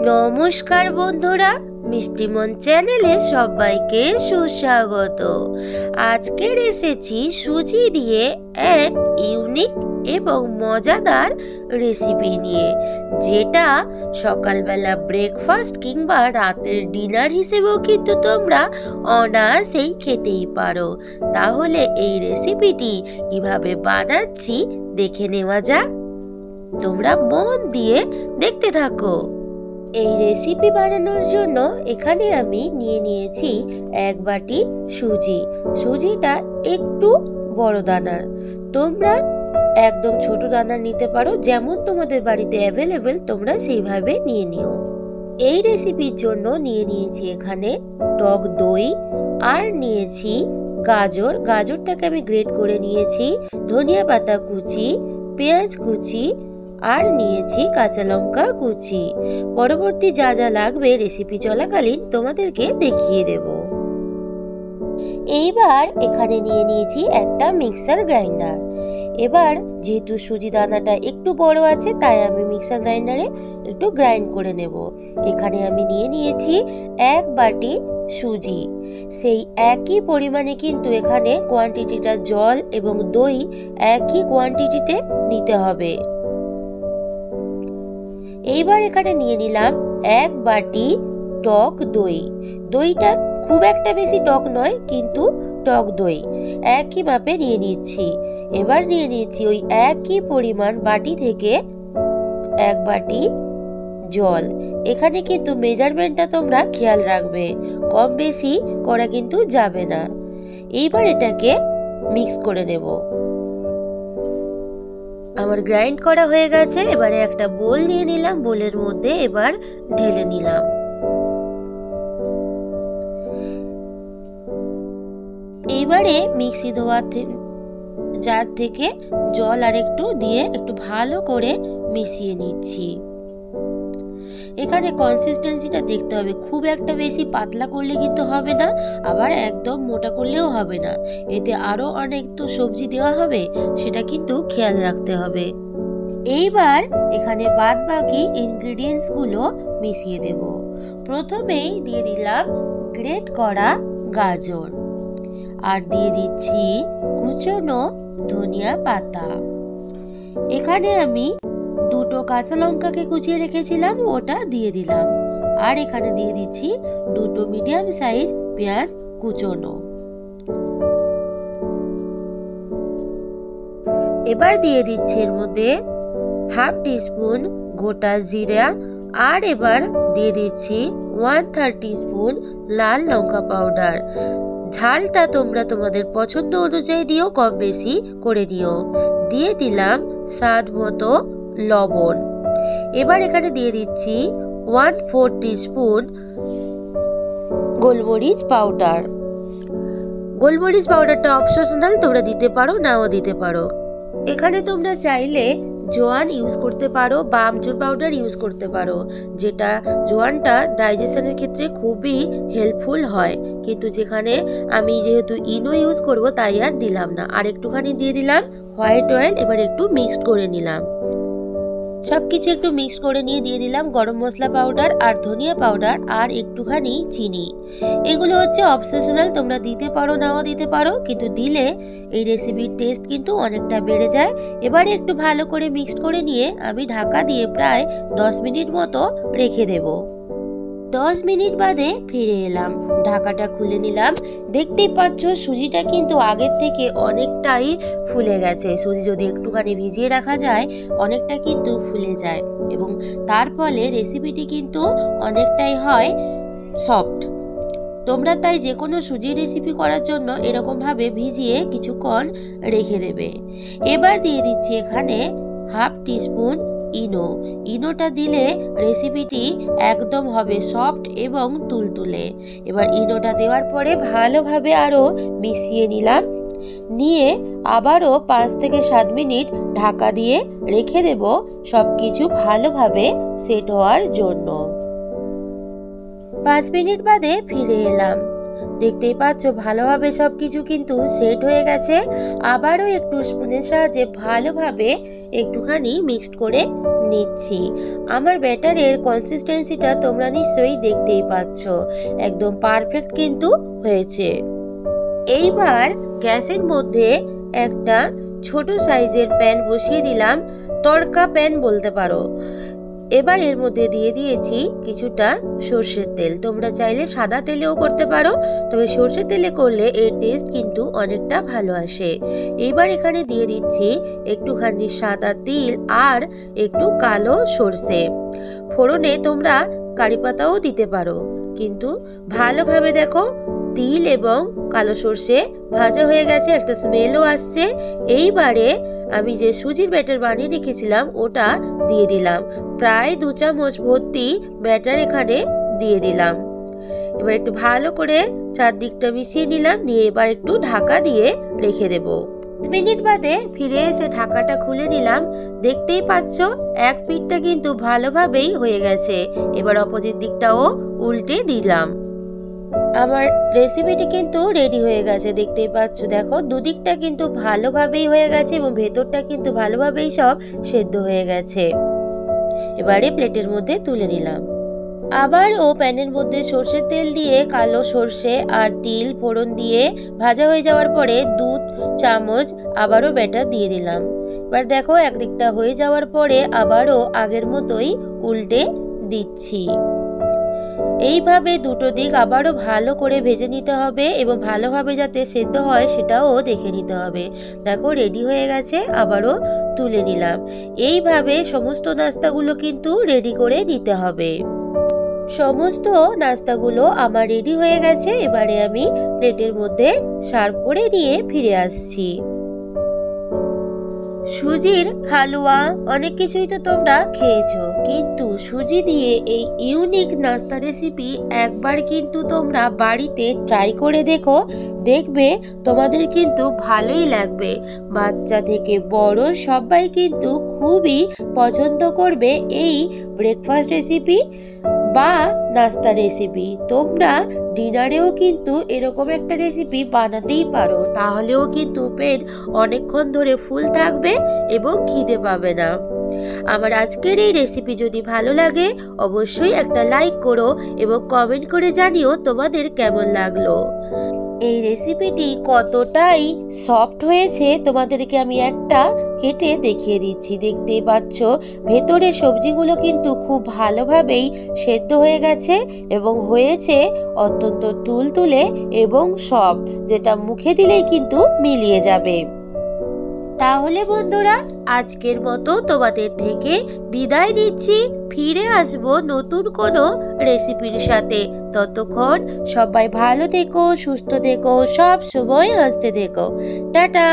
নমস্কার বন্ধুরা, মিষ্টিমন চ্যানেলে সবাইকে সুস্বাগত। আজকের এসেছি সুজি দিয়ে এক ইউনিক এবং মজাদার রেসিপি নিয়ে, যেটা সকালবেলা ব্রেকফাস্ট কিংবা রাতের ডিনার হিসেবেও কিন্তু তোমরা অনায়াসেই খেতেই পারো। তাহলে এই রেসিপিটি কিভাবে বানাচ্ছি দেখে নেওয়া যাক। তোমরা মন দিয়ে দেখতে থাকো। এই রেসিপি বানানোর জন্য এখানে আমি নিয়ে নিয়েছি এক বাটি সুজি। সুজিটা একটু বড় দানার, তোমরা একদম ছোট দানার নিতে পারো, যেমন তোমাদের বাড়িতে অ্যাভেলেবেল তোমরা সেইভাবে নিয়ে নিও। এই রেসিপির জন্য নিয়ে নিয়েছি এখানে টক দই, আর নিয়েছি গাজর। গাজরটাকে আমি গ্রেট করে নিয়েছি, ধনিয়া পাতা কুচি, পেঁয়াজ কুচি, আর নিয়েছি কাঁচা লঙ্কা কুচি। পরবর্তী যা যা লাগবে রেসিপি চলাকালীন তোমাদেরকে দেখিয়ে দেব। এইবার এখানে নিয়ে নিয়েছি একটা মিক্সার গ্রাইন্ডার। এবার যেহেতু সুজি দানাটা একটু বড় আছে, তাই আমি মিক্সার গ্রাইন্ডারে একটু গ্রাইন্ড করে নেব। এখানে আমি নিয়ে নিয়েছি এক বাটি সুজি। সেই একই পরিমাণে কিন্তু এখানে কোয়ান্টিটিটা জল এবং দই একই কোয়ান্টিটিতে নিতে হবে। এইবার এখানে নিয়ে নিলাম এক বাটি টক দই। দইটা খুব একটা বেশি টক নয়, কিন্তু টক দই একই মাপে নিয়ে নিচ্ছি। এবার নিয়ে নিচ্ছি ওই একই পরিমাণ বাটি থেকে এক বাটি জল। এখানে কিন্তু মেজারমেন্টটা তোমরা খেয়াল রাখবে, কম বেশি করা কিন্তু যাবে না। এইবার এটাকে মিক্স করে নেব। আমার গ্রাইন্ড করা হয়ে গেছে। এবারে একটা বোল নিয়ে নিলাম, বোলের মধ্যে এবার ঢেলে নিলাম। এইবারে মিক্সি ধোয়া জার থেকে জল আর একটু দিয়ে একটু ভালো করে মিশিয়ে নিচ্ছি। এখানে কনসিস্টেন্সিটা দেখতে হবে, খুব একটা বেশি পাতলা করলে কিন্তু হবে না, আবার একদম মোটা করলেও হবে না। এতে আরো অনেক তো সবজি দেওয়া হবে, সেটা কিন্তু খেয়াল রাখতে হবে। এইবার এখানে বাদ বাকি ইনগ্রেডিয়েন্টস গুলো মিশিয়ে দেব। প্রথমেই দিয়ে দিলাম গ্রেট করা গাজর, আর দিয়ে দিচ্ছি কুচনো ধনিয়া পাতা। এখানে আমি দুটো কাঁচা লঙ্কাকে কুচিয়ে রেখেছিলাম, ওটা দিয়ে দিলাম। আর এখানে দিয়ে দিচ্ছি দুটো মিডিয়াম সাইজ পেঁয়াজ কুচনো। এবার দিয়ে দিচ্ছি এর মধ্যে হাফ টিস্পুন গোটা জিরা, আর এবার দিয়ে দিচ্ছি 1/3 টিস্পুন লাল লঙ্কা পাউডার। ঝালটা তোমরা তোমাদের পছন্দ অনুযায়ী দিও, কম বেশি করে নিও। দিয়ে দিলাম স্বাদ মতো লবণ। এবার এখানে দিয়ে দিচ্ছি 1/4 টিস্পুন গোলমরিচ পাউডার। গোলমরিচ পাউডারটা অপশনাল, তোমরা দিতে পারো নাও দিতে পারো। এখানে তোমরা চাইলে জোয়ান ইউজ করতে পারো বা আমচুর পাউডার ইউজ করতে পারো, যেটা জোয়ানটা ডাইজেশনের ক্ষেত্রে খুবই হেল্পফুল হয়। কিন্তু যেখানে আমি যেহেতু ইনো ইউজ করব, তাই আর দিলাম না। আর একটুখানি দিয়ে দিলাম হোয়াইট অয়েল। এবার একটু মিক্সড করে নিলাম। সবকিছু একটু মিক্স করে নিয়ে দিয়ে দিলাম গরম মশলা পাউডার আর ধনিয়া পাউডার আর একটুখানি চিনি। এগুলো হচ্ছে অপশনাল, তোমরা দিতে পারো নাও দিতে পারো, কিন্তু দিলে এই রেসিপির টেস্ট কিন্তু অনেকটা বেড়ে যায়। এবারে একটু ভালো করে মিক্স করে নিয়ে আমি ঢাকা দিয়ে প্রায় 10 মিনিট মতো রেখে দেব। 10 মিনিট বাদে ফিরে এলাম, ঢাকাটা খুলে নিলাম। দেখতেই পাচ্ছ সুজিটা কিন্তু আগের থেকে অনেকটাই ফুলে গেছে। সুজি যদি একটুখানি ভিজিয়ে রাখা যায়, অনেকটা কিন্তু ফুলে যায়, এবং তার ফলে রেসিপিটি কিন্তু অনেকটাই হয় সফট। তোমরা তাই যে কোনো সুজির রেসিপি করার জন্য এরকম ভাবে ভিজিয়ে কিছুক্ষণ রেখে দেবে। এবার দিয়ে দিচ্ছি এখানে হাফ টিস্পুন ইনো। ইনোটা দিলে রেসিপিটি একদম হবে সফট এবং তুলতুলে। এবার ইনোটা দেওয়ার পরে ভালোভাবে আরো মিশিয়ে নিলাম। নিয়ে আবারও 5 থেকে 7 মিনিট ঢাকা দিয়ে রেখে দেব সবকিছু ভালোভাবে সেট হওয়ার জন্য। 5 মিনিট বাদে ফিরে এলাম। দেখতেই পাচ্ছ ভালোভাবে সবকিছু কিন্তু সেট হয়ে গেছে। আবারও একটু স্পুনের সাহায্যে ভালোভাবে একটুখানি মিক্সড করে নিচ্ছি। আমার ব্যাটারের কনসিস্টেন্সিটা তোমরা নিশ্চয়ই দেখতেই পাচ্ছ, একদম পারফেক্ট কিন্তু হয়েছে। এইবার গ্যাসের মধ্যে একটা ছোট সাইজের প্যান বসিয়ে দিলাম, তড়কা প্যান বলতে পারো। এবার এর মধ্যে দিয়ে দিয়েছি কিছুটা সর্ষের তেল। তোমরা চাইলে সাদা তেলেও করতে পারো, তবে সর্ষের তেলে করলে এর টেস্ট কিন্তু অনেকটা ভালো আসে। এইবার এখানে দিয়ে দিচ্ছি একটুখানি সাদা তিল আর একটু কালো সর্ষে। ফোড়নে তোমরা কারি পাতাও দিতে পারো, কিন্তু ভালোভাবে দেখো তিল এবং কালো সর্ষে ভাজা হয়ে গেছে, একটা স্মেলও আসছে। এইবারে আমি যে সুজির ব্যাটার বানিয়ে রেখেছিলাম ওটা দিয়ে দিলাম, প্রায় 2 চামচ ভর্তি ব্যাটার এখানে দিয়ে দিলাম। এবার একটু ভালো করে চারদিকটা মিশিয়ে নিলাম, নিয়ে এবার একটু ঢাকা দিয়ে রেখে দেব। 5 মিনিট বাদে ফিরে এসে ঢাকাটা খুলে নিলাম। দেখতেই পাচ্ছ এক পিঠটা কিন্তু ভালোভাবেই হয়ে গেছে। এবার অপোজিট দিকটাও উল্টে দিলাম। আমার রেসিপিটি কিন্তু রেডি হয়ে গেছে, দেখতেই পাচ্ছ। দেখো দুদিকটা কিন্তু ভালোভাবেই হয়ে গেছে এবং ভেতরটা কিন্তু ভালোভাবেই সব সেদ্ধ হয়ে গেছে। এবারে প্লেটের মধ্যে তুলে নিলাম। আবার ও প্যানের মধ্যে সর্ষের তেল দিয়ে কালো সর্ষে আর তিল ফোড়ন দিয়ে ভাজা হয়ে যাওয়ার পরে 2 চামচ আবারও ব্যাটার দিয়ে দিলাম। এবার দেখো একদিকটা হয়ে যাওয়ার পরে আবারও আগের মতোই উল্টে দিচ্ছি। এইভাবে দুটো দিক আবারও ভালো করে ভেজে নিতে হবে এবং ভালোভাবে যাতে সেদ্ধ হয় সেটাও দেখে নিতে হবে। দেখো রেডি হয়ে গেছে, আবারও তুলে নিলাম। এইভাবে সমস্ত নাস্তাগুলো কিন্তু রেডি করে নিতে হবে। সমস্ত নাস্তাগুলো আমার রেডি হয়ে গেছে। এবারে আমি প্লেটের মধ্যে সার্ভ করে নিয়ে ফিরে আসছি। সুজির হালুয়া অনেক কিছুই তো তোমরা খেয়েছো, কিন্তু সুজি দিয়ে এই ইউনিক নাস্তা রেসিপি একবার কিন্তু তোমরা বাড়িতে ট্রাই করে দেখো, দেখবে তোমাদের কিন্তু ভালোই লাগবে। বাচ্চা থেকে বড় সবাই কিন্তু খুবই পছন্দ করবে এই ব্রেকফাস্ট রেসিপি বা নাস্তা রেসিপি। তোমরা ডিনারেও কিন্তু এরকম একটা রেসিপি বানাতেই পারো, তাহলেও কিন্তু পেট অনেকক্ষণ ধরে ফুল থাকবে এবং খিদে পাবে না। আমার আজকের এই রেসিপি যদি ভালো লাগে অবশ্যই একটা লাইক করো এবং কমেন্ট করে জানিও তোমাদের কেমন লাগলো। এই রেসিপিটি কতটাই সফট হয়েছে তোমাদেরকে আমি একটা কেটে দেখিয়ে দিচ্ছি। দেখতেই পাচ্ছ ভেতরে সবজিগুলো কিন্তু খুব ভালোভাবেই সেদ্ধ হয়ে গেছে এবং হয়েছে অত্যন্ত তুলতুলে এবং সফট, যেটা মুখে দিলেই কিন্তু মিলিয়ে যাবে। তাহলে বন্ধুরা আজকের মতো তোমাদের থেকে বিদায় নিচ্ছি, ফিরে আসবো নতুন কোনো রেসিপির সাথে। ততক্ষণ সবাই ভালো থেকো, সুস্থ থেকো, সব সময় হাসতে থেকো। টাটা।